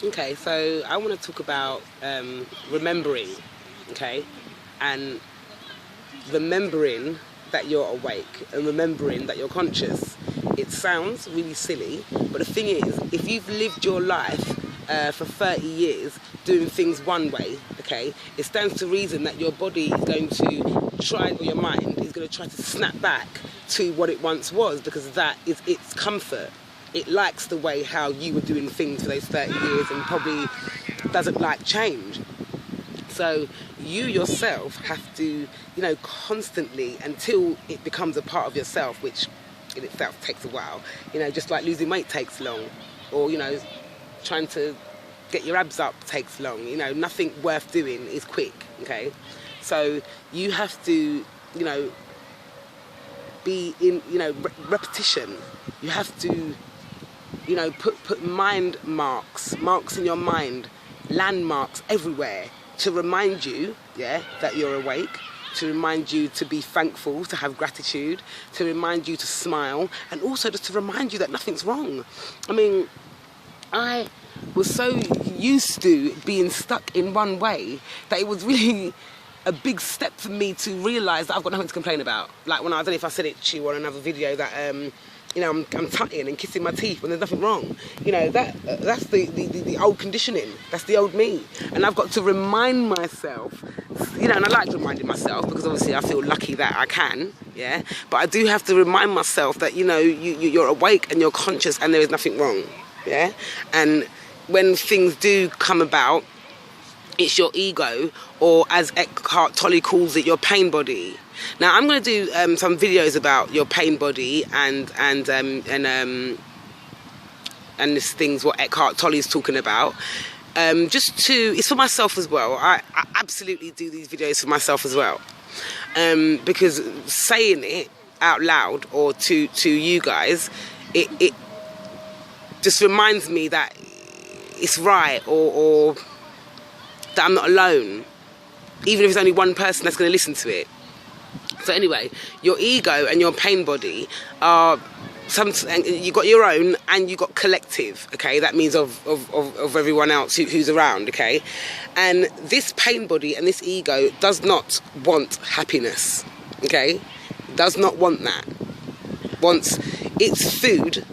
Okay, so I want to talk about remembering, okay, and remembering that you're awake and remembering that you're conscious. It sounds really silly, but the thing is, if you've lived your life for 30 years doing things one way, okay, it stands to reason that your body is going to try, or your mind is going to try to snap back to what it once was, because that is its comfort. It likes the way how you were doing things for those 30 years and probably doesn't like change. So you yourself have to, constantly, until it becomes a part of yourself, which in itself takes a while, just like losing weight takes long, or, trying to get your abs up takes long. Nothing worth doing is quick, okay? So you have to, be in, repetition. You have to, put mind marks in your mind, landmarks everywhere to remind you, that you're awake, to remind you to be thankful, to have gratitude, to remind you to smile, and also just to remind you that nothing's wrong. I mean, I was so used to being stuck in one way that it was really a big step for me to realise that I've got nothing to complain about. Like when I don't know if I said it to you on another video that I'm tutting and kissing my teeth when there's nothing wrong. That's the old conditioning. That's the old me. And I've got to remind myself, and I like reminding myself because obviously I feel lucky that I can, but I do have to remind myself that, you're awake and you're conscious and there is nothing wrong, And when things do come about, it's your ego, or as Eckhart Tolle calls it, your pain body. Now I'm going to do some videos about your pain body and this thing's what Eckhart Tolle is talking about. It's for myself as well. I absolutely do these videos for myself as well, because saying it out loud or to you guys, it just reminds me that it's right, or that I'm not alone, even if it's only one person that's going to listen to it. So anyway, your ego and your pain body are you got your own and you got collective, okay? That means of everyone else who's around, okay? And this pain body and this ego does not want happiness, okay? Does not want that. Wants its food,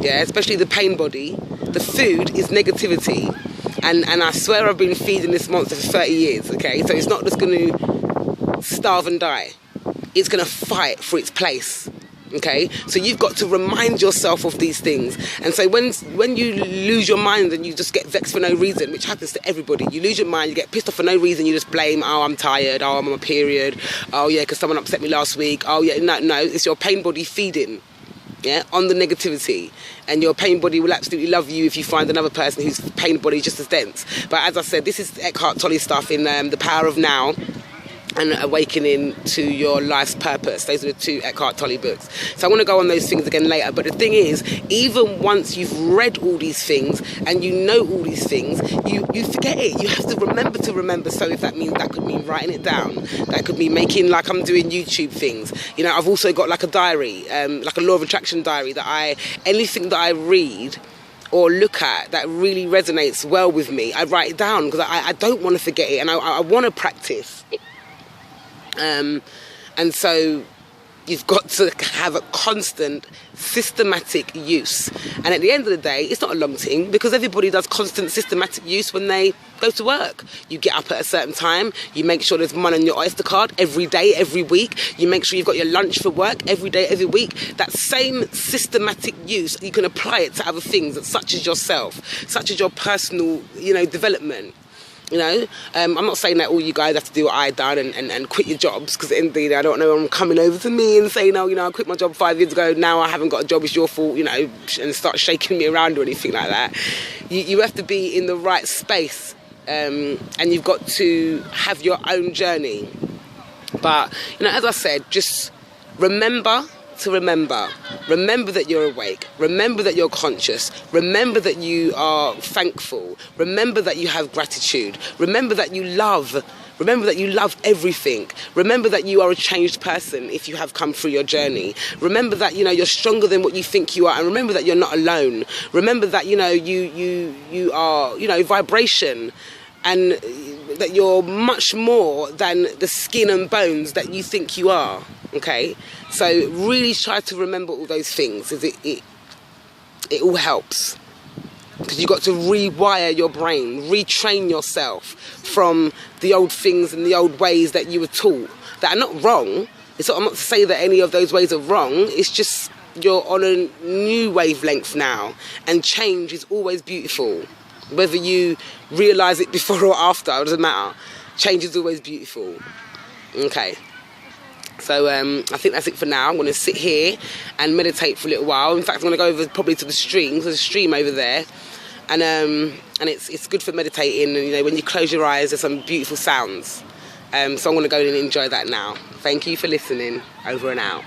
especially the pain body. The food is negativity. And I swear I've been feeding this monster for 30 years, okay? So it's not just going to starve and die. It's going to fight for its place, okay? So you've got to remind yourself of these things. And so when you lose your mind and you just get vexed for no reason, which happens to everybody, you lose your mind, you get pissed off for no reason, you just blame, oh, I'm tired, oh, I'm on my period, oh, yeah, because someone upset me last week, oh, yeah, no, it's your pain body feeding. On the negativity, and your pain body will absolutely love you if you find another person whose pain body is just as dense. But as I said, this is Eckhart Tolle stuff in The Power of Now and Awakening to Your Life's Purpose. Those are the two Eckhart Tolle books. So I want to go on those things again later. But the thing is, even once you've read all these things and you know all these things, you forget it. You have to remember. So if that could mean writing it down. That could mean making, like I'm doing YouTube things. I've also got like a diary, like a law of attraction diary anything that I read or look at that really resonates well with me, I write it down because I don't want to forget it, and I want to practice. And so you've got to have a constant, systematic use. And at the end of the day, it's not a long thing because everybody does constant, systematic use when they go to work. You get up at a certain time. You make sure there's money on your Oyster card every day, every week. You make sure you've got your lunch for work every day, every week. That same systematic use, you can apply it to other things, such as yourself, such as your personal, development. I'm not saying that all you guys have to do what I done and quit your jobs, because indeed I don't know anyone coming over to me and saying, I quit my job 5 years ago, now I haven't got a job, it's your fault, and start shaking me around or anything like that. You have to be in the right space, and you've got to have your own journey. But, as I said, just remember to remember that you're awake, remember that you're conscious, remember that you are thankful, remember that you have gratitude, remember that you love everything. Remember that you are a changed person if you have come through your journey. Remember that, you know, you're stronger than what you think you are, and remember that you're not alone. Remember that, you know, you are, you know, vibration, and that you're much more than the skin and bones that you think you are. Okay? So really try to remember all those things. It all helps. Because you've got to rewire your brain, retrain yourself from the old things and the old ways that you were taught that are not wrong. I'm not to say that any of those ways are wrong. It's just you're on a new wavelength now, and change is always beautiful. Whether you realise it before or after, it doesn't matter. Change is always beautiful. Okay. So I think that's it for now. I'm going to sit here and meditate for a little while. In fact, I'm going to go over probably to the stream. There's a stream over there. And it's good for meditating. And, you know, when you close your eyes, there's some beautiful sounds. So I'm going to go in and enjoy that now. Thank you for listening. Over and out.